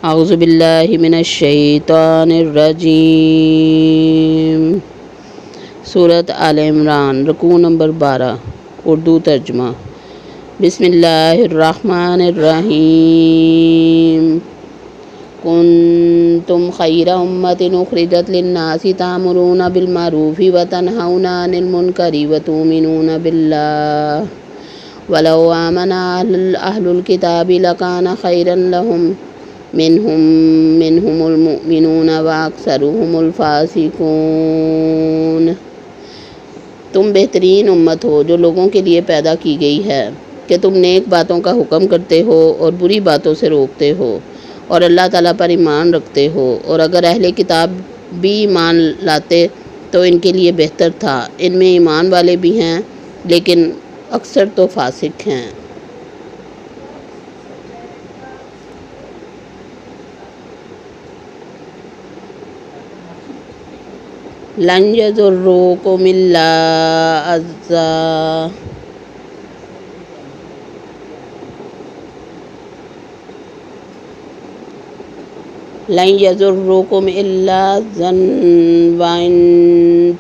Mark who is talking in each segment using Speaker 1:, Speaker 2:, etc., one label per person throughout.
Speaker 1: اعوذ باللہ من الشیطان الرجیم۔ سورۃ آل عمران، رکوع نمبر 12، اردو ترجمہ۔ بسم اللہ الرحمن الرحیم۔ کنتم خیر امۃ اخرجت للناس تأمرون بالمعروف وتنہون عن المنکر وتؤمنون باللہ ولو آمن اہل الکتاب لکان خیرا لہم منہم المؤمنون واکثرہم الفاسقون۔ تم بہترین امت ہو جو لوگوں کے لیے پیدا کی گئی ہے کہ تم نیک باتوں کا حکم کرتے ہو اور بری باتوں سے روکتے ہو اور اللہ تعالیٰ پر ایمان رکھتے ہو، اور اگر اہل کتاب بھی ایمان لاتے تو ان کے لیے بہتر تھا۔ ان میں ایمان والے بھی ہیں لیکن اکثر تو فاسق ہیں۔ لن یضروکم الا اذى وإن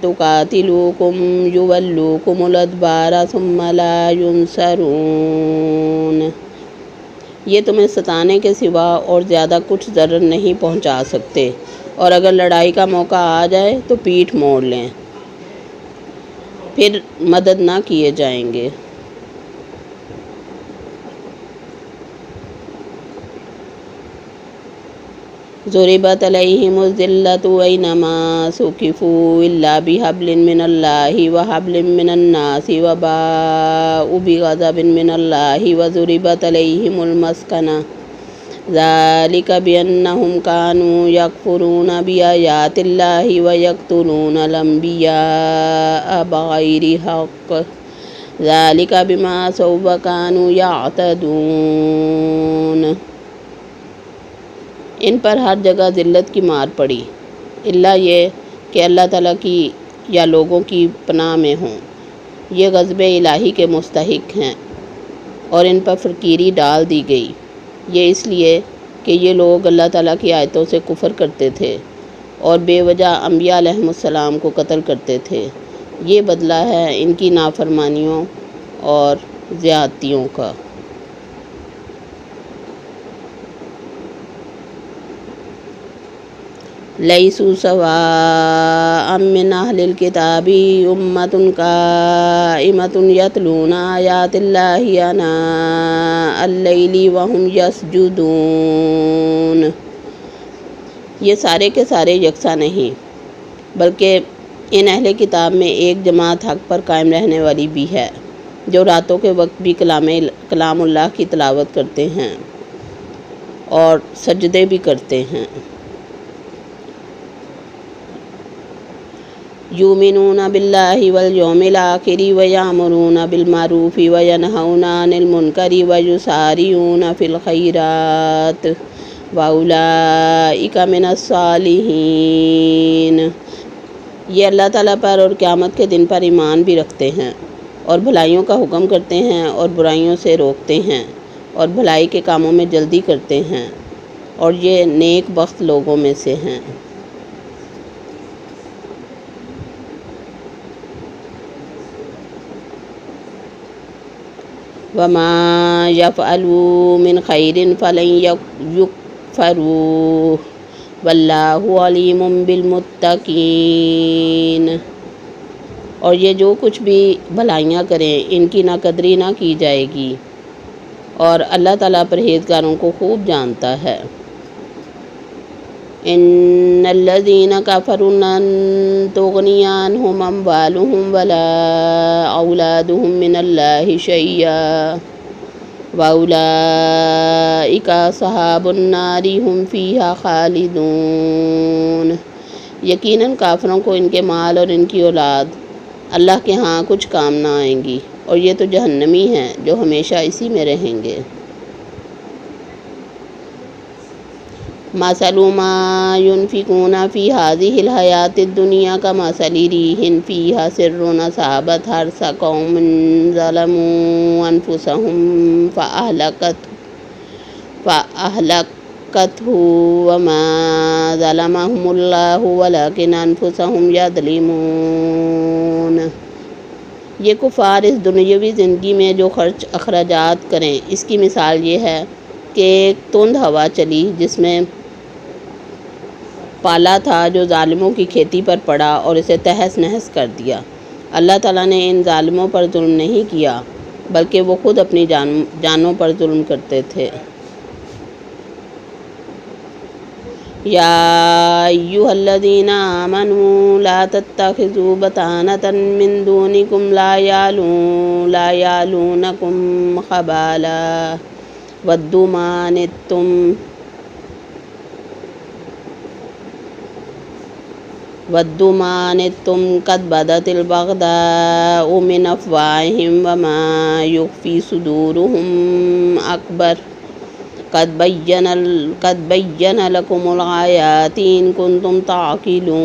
Speaker 1: تقاتلوکم یولوکم الادبار ثم لا ینصرون۔ یہ تمہیں ستانے کے سوا اور زیادہ کچھ ضرر نہیں پہنچا سکتے، اور اگر لڑائی کا موقع آ جائے تو پیٹھ موڑ لیں، پھر مدد نہ کیے جائیں گے۔ ضربت علیہم الذلۃ اینما ثقفوا الا بحبل من اللہ وحبل من الناس وباءوا بغضب من اللہ وضربت علیہم المسکنہ ذلک بأنہم کانوا یکفرون بآیات اللہ ویقتلون الانبیاء بغیر حق ذلک بما عصوا وکانوا یعتدون۔ ان پر ہر جگہ ذلت کی مار پڑی، الا یہ کہ اللہ تعالیٰ کی یا لوگوں کی پناہ میں ہوں۔ یہ غضب الہی کے مستحق ہیں، اور ان پر فقیری ڈال دی گئی، یہ اس لیے کہ یہ لوگ اللہ تعالیٰ کی آیتوں سے کفر کرتے تھے اور بے وجہ انبیاء علیہم السلام کو قتل کرتے تھے۔ یہ بدلہ ہے ان کی نافرمانیوں اور زیادتیوں کا۔ لیسوا سواء من اہل الکتاب امۃ قائمۃ یتلون آیات اللہ آناء اللیل وہم یسجدون۔ یہ سارے کے سارے یکساں نہیں، بلکہ ان اہل کتاب میں ایک جماعت حق پر قائم رہنے والی بھی ہے، جو راتوں کے وقت بھی کلام اللہ کی تلاوت کرتے ہیں اور سجدے بھی کرتے ہیں۔ یؤمنون باللہ والیوم الآخر ویأمرون بالمعروف وینہون عن المنکر ویسارعون فی الخیرات واولئک من الصالحین۔ یہ اللہ تعالیٰ پر اور قیامت کے دن پر ایمان بھی رکھتے ہیں، اور بھلائیوں کا حکم کرتے ہیں اور برائیوں سے روکتے ہیں، اور بھلائی کے کاموں میں جلدی کرتے ہیں، اور یہ نیک بخت لوگوں میں سے ہیں۔ وما یفعلوا من خیر فلن یکفروہ واللہ علیم بالمتقین۔ اور یہ جو کچھ بھی بھلائیاں کریں ان کی نہ قدری نہ کی جائے گی، اور اللہ تعالیٰ پرہیزگاروں کو خوب جانتا ہے۔ ان الذین کفروا لن تغنی عنہم اموالہم ولا اولادہم من اللہ شیئا واولئک اصحاب النار ھم فیہا خالدون۔ یقیناً کافروں کو ان کے مال اور ان کی اولاد اللہ کے ہاں کچھ کام نہ آئیں گی، اور یہ تو جہنمی ہیں جو ہمیشہ اسی میں رہیں گے۔ مثل ما ينفقون في هذه الحياة الدنيا كمثل ريح فيها سر أصابت حرث قوم ظلموا أنفسهم حقته وما ظلمهم اللہ ولکن انفسهم یظلمون۔ یہ کفار اس دنیاوی زندگی میں جو خرچ اخراجات کریں، اس کی مثال یہ ہے کہ ایک تند ہوا چلی جس میں پالا تھا جو ظالموں کی کھیتی پر پڑا اور اسے تہس نہس کر دیا۔ اللہ تعالیٰ نے ان ظالموں پر ظلم نہیں کیا بلکہ وہ خود اپنی جانوں پر ظلم کرتے تھے۔ یا ایھا الذین آمنوا لا تتخذوا بطانة من دونکم لا یعلونکم خبالا ودوا ما عنتم قد بدت البغضاء من افواہہم وما یخفی صدورہم اکبر قد بین لکم الآیات ان کنتم تعقلون۔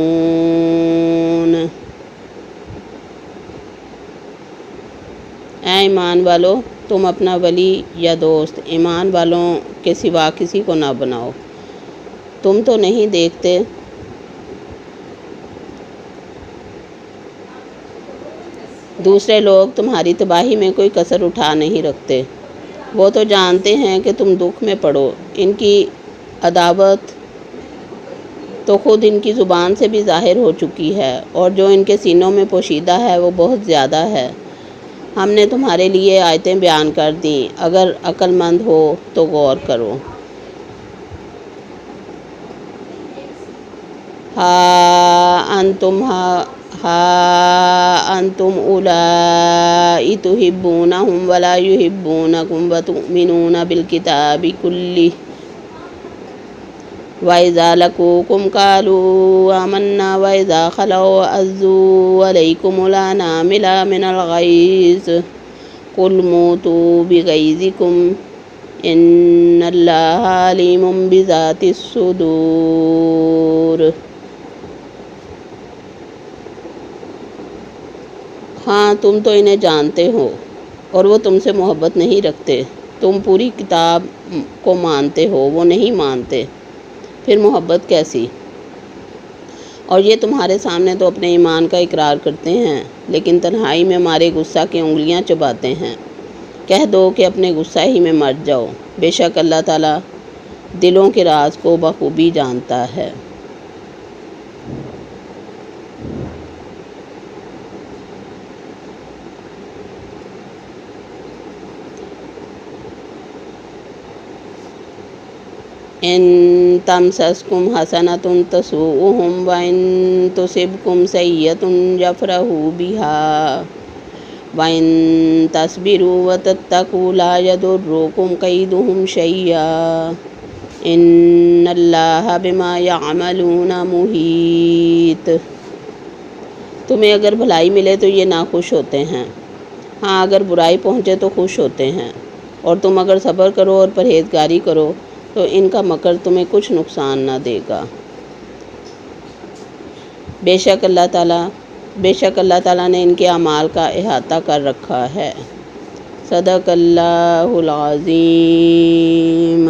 Speaker 1: اے ایمان والو، تم اپنا ولی یا دوست ایمان والوں کے سوا کسی کو نہ بناؤ۔ تم تو نہیں دیکھتے دوسرے لوگ تمہاری تباہی میں کوئی کسر اٹھا نہیں رکھتے، وہ تو جانتے ہیں کہ تم دکھ میں پڑو۔ ان کی عداوت تو خود ان کی زبان سے بھی ظاہر ہو چکی ہے، اور جو ان کے سینوں میں پوشیدہ ہے وہ بہت زیادہ ہے۔ ہم نے تمہارے لیے آیتیں بیان کر دیں، اگر عقل مند ہو تو غور کرو۔ ہا انتم اولائی تحبونہم ولا یحبونکم وتؤمنون بالکتاب کلہ وَإِذَا لَقُوكُمْ قَالُوا آمَنَّا وَإِذَا خَلَوْا عَضُّوا عَلَيْكُمُ الْأَنَامِلَ مِنَ الْغَيْظِ قُلْ مُوتُوا بِغَيْظِكُمْ إِنَّ اللَّهَ عَلِيمٌ بِذَاتِ الصُّدُورِ۔ ہاں تم تو انہیں جانتے ہو اور وہ تم سے محبت نہیں رکھتے۔ تم پوری کتاب کو مانتے ہو، وہ نہیں مانتے، پھر محبت کیسی؟ اور یہ تمہارے سامنے تو اپنے ایمان کا اقرار کرتے ہیں لیکن تنہائی میں مارے غصہ کی انگلیاں چباتے ہیں۔ کہہ دو کہ اپنے غصہ ہی میں مر جاؤ، بے شک اللہ تعالیٰ دلوں کے راز کو بخوبی جانتا ہے۔ ان تمسسکم حسنۃ تسؤہم وان تصبکم سیئۃ یفرحوا بہا وان تصبروا وتتقوا لا یضرکم کیدہم شیئا ان اللہ بما یعملون محیط۔ تمہیں اگر بھلائی ملے تو یہ ناخوش ہوتے ہیں، ہاں اگر برائی پہنچے تو خوش ہوتے ہیں، اور تم اگر صبر کرو اور پرہیزگاری کرو تو ان کا مکر تمہیں کچھ نقصان نہ دے گا۔ بے شک اللہ تعالیٰ نے ان کے اعمال کا احاطہ کر رکھا ہے۔ صدق اللہ العظیم۔